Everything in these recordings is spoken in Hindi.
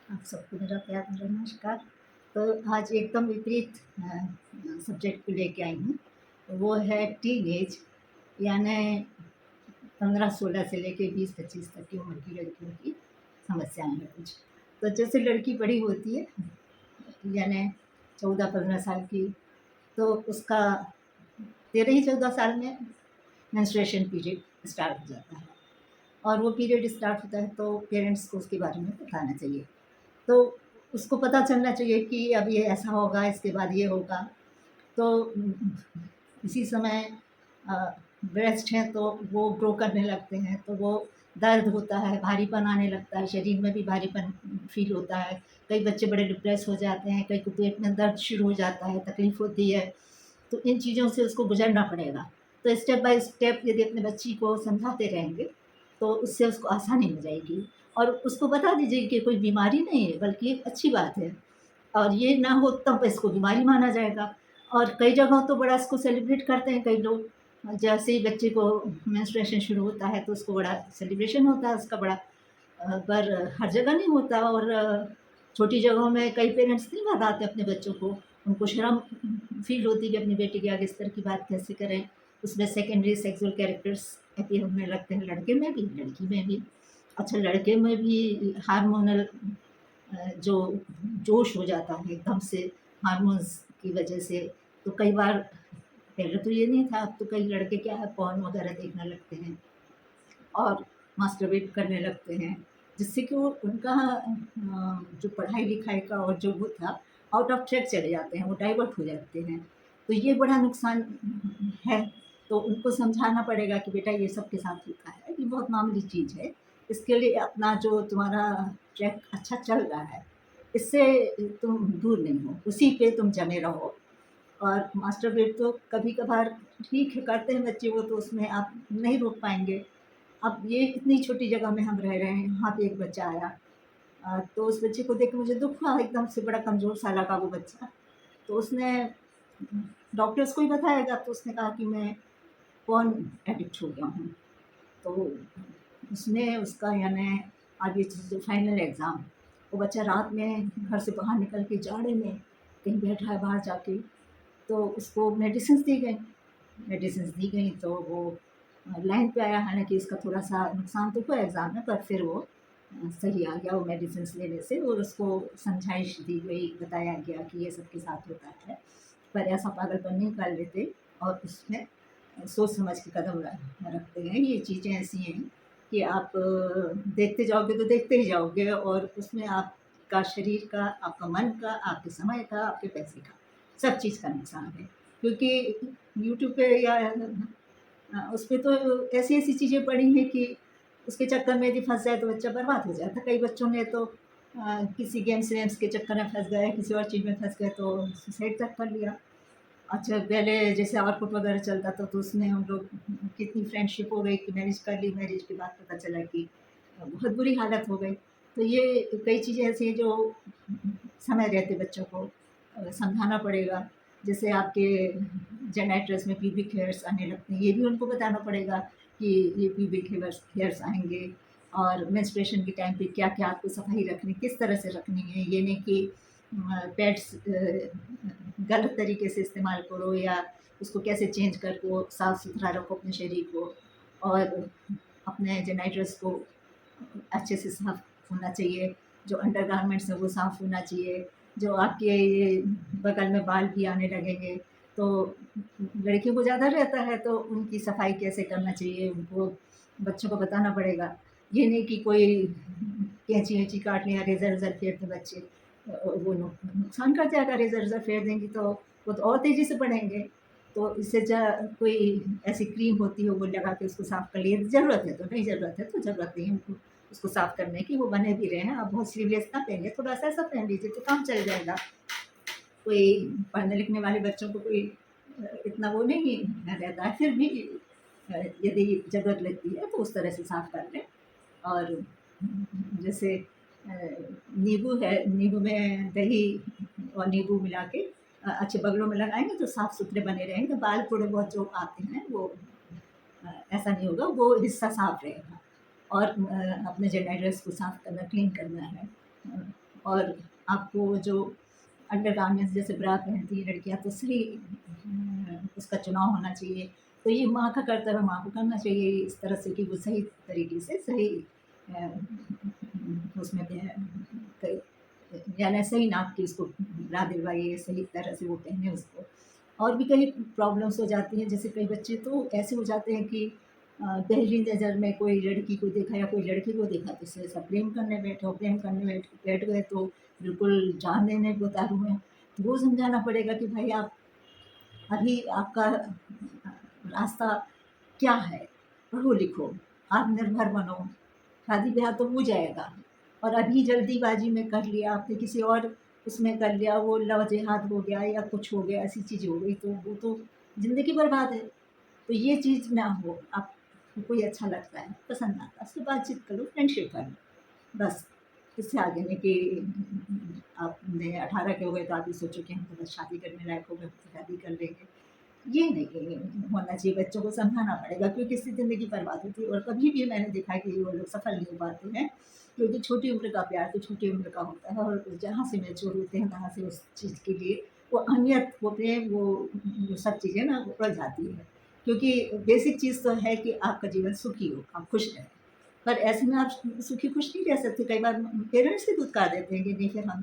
आप सबको मेरा प्यार भरा नमस्कार। तो आज एकदम विपरीत सब्जेक्ट को लेके आई हूँ। वो है टीनेज, यानी 15-16 से लेके 20-25 तक की उम्र की लड़कियों की समस्याएँ हैं कुछ। तो जैसे लड़की बड़ी होती है, यानी 14-15 साल की, तो उसका 13 ही 14 साल में मेंस्ट्रुएशन पीरियड स्टार्ट हो जाता है। और वो पीरियड स्टार्ट होता है तो पेरेंट्स को उसके बारे में बताना चाहिए। तो उसको पता चलना चाहिए कि अब ये ऐसा होगा, इसके बाद ये होगा। तो इसी समय अ, ब्रेस्ट हैं तो वो ग्रो करने लगते हैं, तो वो दर्द होता है, भारीपन आने लगता है, शरीर में भी भारीपन फ़ील होता है। कई बच्चे बड़े डिप्रेस हो जाते हैं, कई को पेट में दर्द शुरू हो जाता है, तकलीफ़ होती है। तो इन चीज़ों से उसको गुज़रना पड़ेगा। तो स्टेप बाय स्टेप यदि अपने बच्ची को समझाते रहेंगे, तो उससे उसको आसानी हो जाएगी। और उसको बता दीजिए कि कोई बीमारी नहीं है, बल्कि एक अच्छी बात है। और ये ना हो तब इसको बीमारी माना जाएगा। और कई जगहों तो बड़ा इसको सेलिब्रेट करते हैं कई लोग। जैसे ही बच्चे को मेंस्ट्रुएशन शुरू होता है तो उसको बड़ा सेलिब्रेशन होता है उसका बड़ा। पर हर जगह नहीं होता। और छोटी जगहों में कई पेरेंट्स नहीं बताते अपने बच्चों को। उनको शर्म फ़ील होती है कि अपनी बेटी के आगे इस तरह की बात कैसे करें। उसमें सेकेंडरी सेक्सुअल कैरेक्टर्स अपीयर होने लगते हैं, लड़के में भी, लड़की में भी। अच्छा, लड़के में भी हार्मोनल जो जोश हो जाता है एकदम से हार्मोन्स की वजह से। तो कई बार पहले तो ये नहीं था, अब तो कई लड़के क्या है पॉर्न वगैरह देखने लगते हैं और मास्टरबेट करने लगते हैं, जिससे कि वो उनका जो पढ़ाई-लिखाई का और जो वो था, आउट ऑफ ट्रैक चले जाते हैं, वो डाइवर्ट हो जाते हैं। तो ये बड़ा नुकसान है। तो उनको समझाना पड़ेगा कि बेटा ये सबके साथ होता है, ये बहुत मामूली चीज़ है। इसके लिए अपना जो तुम्हारा ट्रैक अच्छा चल रहा है, इससे तुम दूर नहीं हो, उसी पे तुम जमे रहो। और मास्टरबेट तो कभी-कभार ठीक है, करते हैं बच्चे वो, तो उसमें आप नहीं रोक पाएँगे। अब ये इतनी छोटी जगह में हम रह रहे हैं, यहाँ पे एक बच्चा आया। तो उस बच्चे को देख के मुझे दुःख हुआ, एकदम से बड़ा कमज़ोर सा लगा वो बच्चा। तो उसने डॉक्टर्स को ही बताएगा, तो उसने कहा कि मैं पॉर्न एडिक्ट हो गया हूँ। तो उसने उसका यानी अब ये जो फाइनल एग्ज़ाम, वो बच्चा रात में घर से बाहर निकल के जाड़े में कहीं बैठा है बाहर जाके, तो उसको मेडिसिन्स दी गई। मेडिसिन्स दी गई तो वो लाइन पे आया, हालाँकि उसका थोड़ा-सा नुकसान तो हुआ एग्ज़ाम में, पर फिर वो सही आ गया वो मेडिसिन्स लेने से। और उसको समझाइश दी गई, बताया गया कि ये सबके साथ होता है, पर ऐसा पागलपन नहीं कर लेते। और उसमें सोच समझ के कदम रखते हैं। ये चीज़ें ऐसी हैं कि आप देखते जाओगे तो देखते ही जाओगे, और उसमें आपका शरीर का, आपका मन का, आपके समय का, आपके पैसे का, सब चीज़ का नुकसान है। क्योंकि यूट्यूब पे या उसपे तो ऐसी-ऐसी चीज़ें पड़ी हैं कि उसके चक्कर में यदि फँस जाए तो बच्चा बर्बाद हो जाता है। कई बच्चों ने तो किसी गेम्स-वेम्स के चक्कर में फँस गए, किसी और चीज़ में फँस गए तो सुसाइड तक कर लिया। अच्छा, पहले जैसे ऑर्कुट वगैरह चलता था तो उसमें हम लोग कितनी फ्रेंडशिप हो गई कि मैरिज कर ली, मैरिज के बाद पता चला कि बहुत बुरी हालत हो गई। तो ये कई चीज़ें ऐसी हैं जो समय रहते बच्चों को समझाना पड़ेगा। जैसे आपके जेनेटिक्स में प्यूबिक हेयर्स आने लगते हैं, ये भी उनको बताना पड़ेगा कि ये प्यूबिक हेयर्स हेयर्स आएँगे। और मेंस्ट्रुएशन के टाइम पे क्या-क्या आपको सफाई रखनी, किस तरह से रखनी है। ये नहीं कि पैड्स गलत तरीके से इस्तेमाल करो, या उसको कैसे चेंज करके साफ-सुथरा रखो अपने शरीर को। और अपने जेनेटिक्स को अच्छे से साफ होना चाहिए, जो अंडरगारमेंट्स हैं वो साफ होना चाहिए। जो आपके ये बगल में बाल भी आने लगेंगे, तो लड़कियों को ज़्यादा रहता है, तो उनकी सफाई कैसे करना चाहिए, उनको बच्चों को बताना पड़ेगा। ये नहीं कि कोई कैंची-वैंची काट लें या रेज़र-वेज़र फेर दें बच्चे। वो नुकसान कर जाएगा, रेज़र-वेज़र फेर देंगी तो वो तो और तेज़ी से बढ़ेंगे। तो इससे कोई ऐसी क्रीम होती है वो लगा के उसको साफ कर लिए, ज़रूरत है तो, नहीं ज़रूरत है तो ज़रूरत नहीं है उनको उसको साफ करने की, वो बने भी रहे हैं। आप बहुत स्लीवलेस ना पहनिए, थोड़ा-सा ऐसा पहन लीजिए तो काम चल जाएगा। कोई पढ़ने-लिखने वाले बच्चों को कोई इतना वो नहीं रहता है, फिर भी यदि ज़रूरत लगती है तो उस तरह से साफ कर लें। और जैसे नींबू है, नींबू में दही और नींबू मिला के अच्छे बगलों में लगाएँगे तो साफ-सुथरे बने रहेंगे, बाल थोड़े बहुत जो आते हैं वो ऐसा नहीं होगा, वो हिस्सा साफ रहेगा। और अपने जेनेटिक्स को साफ करना, क्लीन करना है। और आपको जो अंडरगारमेंट्स जैसे ब्रा पहनती हैं लड़कियाँ तो सही उसका चुनाव होना चाहिए। तो ये माँ का कर्तव्य माँ को करना चाहिए इस तरह से कि वो सही तरीके से सही अ, उसमें यानी सही नाप की उसको ब्रा दिलवाइए, सही तरह से वो पहने उसको। और भी कई प्रॉब्लम्स हो जाती हैं, जैसे कई बच्चे तो ऐसे हो जाते हैं कि पहली नज़र में कोई लड़की को देखा या कोई लड़के को देखा तो उससे सब प्रेम करने बैठे और प्रेम करने बैठ गए तो बिल्कुल जान देने को उतारू हैं। तो वो समझाना पड़ेगा कि भाई आप अभी आपका रास्ता क्या है? पढ़ो लिखो, आत्मनिर्भर बनो, शादी-ब्याह तो हो जाएगा और अभी जल्दीबाज़ी में कर लिया आपने किसी और उसमें कर लिया, वो लव जिहाद हो गया या कुछ हो गया, ऐसी चीज़ हो गई तो वो तो ज़िंदगी बर्बाद है। तो ये चीज़ ना हो, आपको कोई अच्छा लगता है, पसंद आता है, उससे बातचीत करो, फ्रेंडशिप करो, बस। इससे आगे नहीं कि आपने 18 के हो गए तो आप ये सोचो कि हम तो बस शादी करने लायक हो गए, तो शादी कर लेंगे। ये नहीं होना चाहिए, बच्चों को समझाना पड़ेगा क्योंकि इससे ज़िंदगी बर्बाद होती है और कभी भी मैंने देखा है कि वो लोग सफल नहीं हो पाते हैं, क्योंकि छोटी उम्र का प्यार तो छोटी उम्र का होता है और जहाँ से मैच्योर होते हैं वहाँ से उस चीज़ के लिए वो अहमियत वो प्रेम वो सब चीज़ें ना वो बढ़ जाती है। क्योंकि बेसिक चीज़ तो है कि आपका जीवन सुखी हो, आप खुश रहें। पर ऐसे में आप सुखी खुश नहीं रह सकते, कई बार पेरेंट्स भी धुतकार देते हैं कि नहीं फिर हम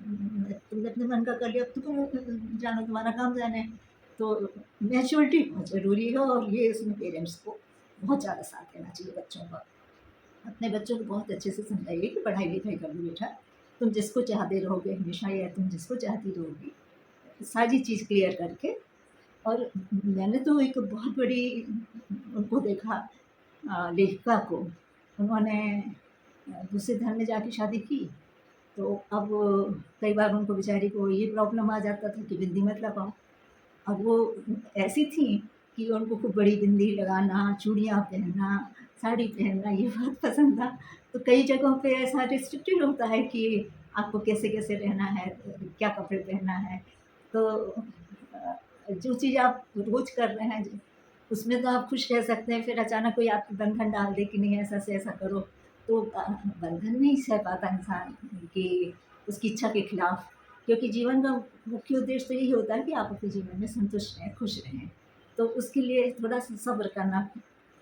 तुमने अपने मन का कर लिया, अब तुम जानो तुम्हारा काम जाने। तो मैच्योरिटी बहुत ज़रूरी है और ये इसमें पेरेंट्स को बहुत ज़्यादा साथ देना चाहिए बच्चों का। अपने बच्चों को बहुत अच्छे से समझाइए कि पढ़ाई-लिखाई करो बेटा, तुम जिसको चाहते रहोगे हमेशा या तुम जिसको चाहती रहोगी, सारी चीज़ क्लियर करके। और मैंने तो एक बहुत बड़ी उनको देखा लेखिका को, उन्होंने दूसरे धर्म में जाके शादी की, तो अब कई बार उनको बेचारी को ये प्रॉब्लम आ जाता था कि बिंदी मत लगाओ। अब वो ऐसी थीं कि उनको खूब बड़ी बिंदी लगाना, चूड़ियाँ पहनना, साड़ी पहनना ये बहुत पसंद था। तो कई जगहों पे ऐसा रिस्ट्रिक्टेड होता है कि आपको कैसे-कैसे रहना है, क्या कपड़े पहनना है। तो जो चीज़ आप रोज़ कर रहे हैं उसमें तो आप खुश रह सकते हैं, फिर अचानक कोई आपको बंधन डाल दे कि नहीं ऐसा से ऐसा करो, तो बंधन नहीं सह पाता इंसान कि उसकी इच्छा के खिलाफ। क्योंकि जीवन का मुख्य उद्देश्य तो यही होता है कि आप अपने जीवन में संतुष्ट रहें, खुश रहें। तो उसके लिए थोड़ा-सा सब्र करना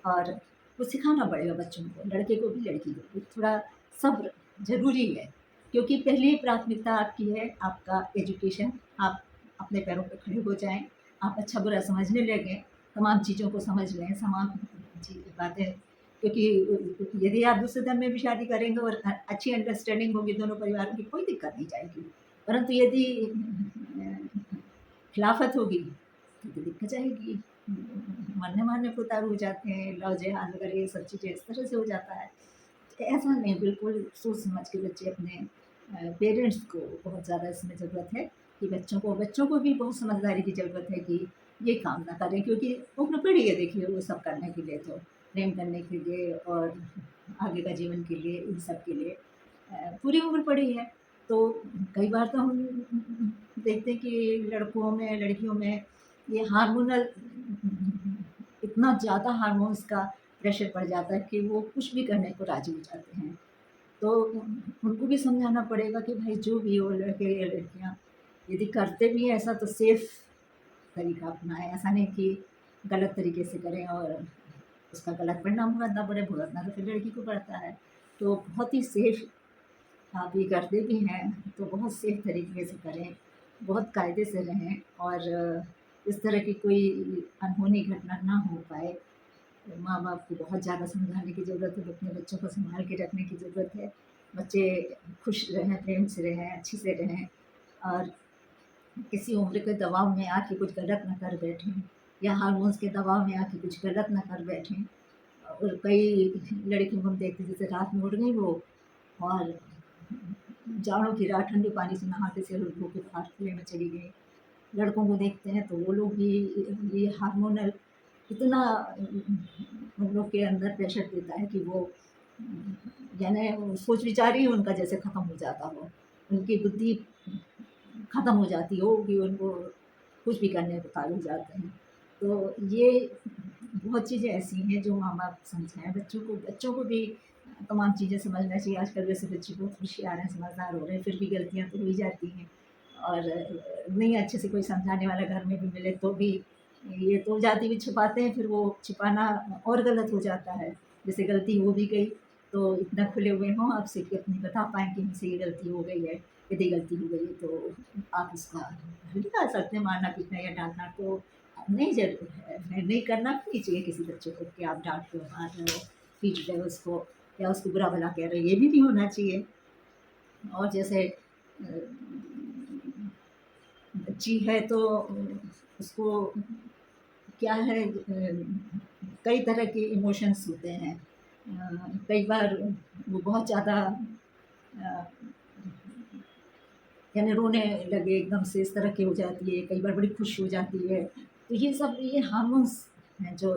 और वो सिखाना पड़ेगा बच्चों को, लड़के को भी, लड़की को भी। थोड़ा सब्र ज़रूरी है, क्योंकि पहली प्राथमिकता आपकी है आपका एजुकेशन, आप अपने पैरों पे खड़े हो जाएँ, आप अच्छा-बुरा समझने लगें, तमाम चीज़ों को समझ लें, तमाम बातें। क्योंकि यदि आप दूसरे धर्म में भी शादी करेंगे और अच्छी अंडरस्टैंडिंग होगी दोनों परिवारों की, कोई दिक्कत नहीं जाएगी। परंतु यदि खिलाफ़त होगी तो दिक्कत जाएगी। मरने-मारने को उतारू हो जाते हैं, लव जिहाद वगैरह ये सब चीज़ें इस तरह से हो जाता है। तो ऐसा नहीं, बिल्कुल सोच समझ के बच्चे अपने पेरेंट्स को बहुत ज़्यादा इसमें ज़रूरत है कि बच्चों को भी बहुत समझदारी की ज़रूरत है कि ये काम ना करें, क्योंकि उम्र पड़ी है देखिए वो सब करने के लिए, तो प्रेम करने के लिए और आगे का जीवन के लिए, इन सब के लिए पूरी उम्र पड़ी है। तो कई बार तो हम देखते हैं कि लड़कों में, लड़कियों में ये हार्मोनल इतना ज़्यादा हार्मोन्स का प्रेशर पड़ जाता है कि वो कुछ भी करने को राज़ी हो जाते हैं। तो उनको भी समझाना पड़ेगा कि भाई जो भी हो, लड़के या लड़कियाँ, यदि करते भी हैं ऐसा तो सेफ़ तरीका अपनाएँ। ऐसा नहीं कि गलत तरीके से करें और उसका गलत परिणाम भुगतना पड़े, भुगतना तो फिर लड़की को पड़ता है। तो बहुत ही सेफ़ आप ये करते भी हैं तो बहुत सेफ तरीके से करें, बहुत कायदे से रहें और इस तरह की कोई अनहोनी घटना ना हो पाए। माँ-बाप को बहुत ज़्यादा समझाने की ज़रूरत है, अपने बच्चों को सँभाल के रखने की ज़रूरत है। बच्चे खुश रहें, प्रेम से रहें, अच्छे से रहें और किसी उम्र के दबाव में आके कुछ गलत ना कर बैठें या हार्मोन्स के दबाव में आके कुछ गलत ना कर बैठें। और कई लड़कियों को हम देखते हैं जैसे रात में उठ गई वो और जाड़ों की रात ठंडे पानी से नहा के सिर धो के बाहर खुले में चली गई। लड़कों को देखते हैं तो वो लोग भी ये हार्मोनल इतना उन लोग के अंदर प्रेशर देता है कि वो यानी वो सोच विचार ही उनका जैसे ख़त्म हो जाता हो। उनकी बुद्धि ख़त्म हो जाती हो कि उनको कुछ भी करने को तारू जाते हैं। तो ये बहुत चीज़ें ऐसी हैं जो माँ-बाप समझाएँ बच्चों को भी तमाम चीज़ें समझना चाहिए। आजकल वैसे बच्चे बहुत होशियार हैं, समझदार हो रहे हैं, फिर भी गलतियाँ तो हो ही जाती हैं। और नहीं अच्छे से कोई समझाने वाला घर में भी मिले तो भी ये तो जाति भी छुपाते हैं, फिर वो छुपाना और गलत हो जाता है। जैसे गलती हो भी गई तो इतना खुले हुए हों आपसे कि अपनी बता पाएँ कि मुझसे ये गलती हो गई है। यदि गलती हो गई है तो आप उसका निकाल सकते हैं, मारना पीटना या डाँटना तो नहीं ज़रूर है, नहीं करना भी नहीं चाहिए किसी बच्चे को कि आप डाँट रहे हो, मार रहे हो, पीट रहे हो उसको या उसको बुरा-भला कह रहे हो, ये भी नहीं होना चाहिए। और जैसे बच्ची है तो उसको क्या है कई तरह के इमोशंस होते हैं। कई बार वो बहुत ज़्यादा अ, यानी रोने लगे एकदम से इस तरह की हो जाती है, कई बार बड़ी खुश हो जाती है। तो ये सब ये हार्मोन्स हैं जो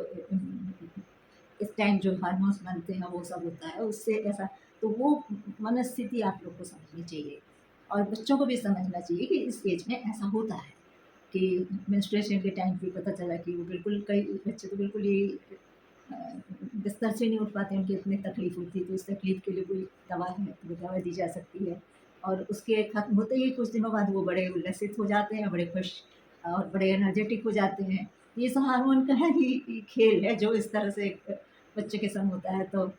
इस टाइम जो हार्मोन्स बनते हैं वो सब होता है, उससे ऐसा तो वो मनस्थिति आप लोग को समझनी चाहिए और बच्चों को भी समझना चाहिए कि इस एज में ऐसा होता है कि मेंस्ट्रुएशन के टाइम पे पता चला कि वो बिल्कुल कई बच्चे तो बिल्कुल ही अ, बिस्तर से नहीं उठ पाते, उनकी इतनी तकलीफ़ होती है, तो इस तकलीफ़ के लिए कोई दवा है, तो वो दवा दी जा सकती है और उसके खत्म होते ही कुछ दिनों बाद वो बड़े उल्लसित हो जाते हैं, बड़े खुश और बड़े एनर्जेटिक हो जाते हैं। ये सब हार्मोन का ही खेल है जो इस तरह से एक बच्चे के संग होता है, तो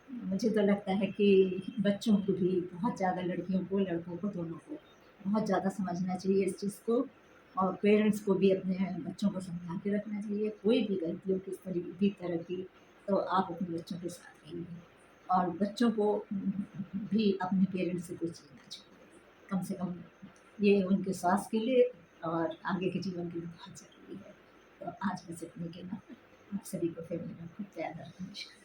मुझे तो लगता है कि बच्चों को भी बहुत ज़्यादा लड़कियों को, लड़कों को, दोनों को बहुत ज़्यादा समझना चाहिए इस चीज़ को और पेरेंट्स को भी अपने बच्चों को समझा के रखना चाहिए। कोई भी गलती हो किस भी तरह की, तो आप अपने बच्चों के साथ रहिए और बच्चों को भी अपने पेरेंट्स से कुछ सीखना चाहिए। कम से कम ये उनके स्वास्थ्य के लिए और आगे के जीवन के लिए बहुत ज़रूरी है। तो आज बस इतने कहना, आप सभी को फिर मेरा बहुत ज़्यादा नमस्कार।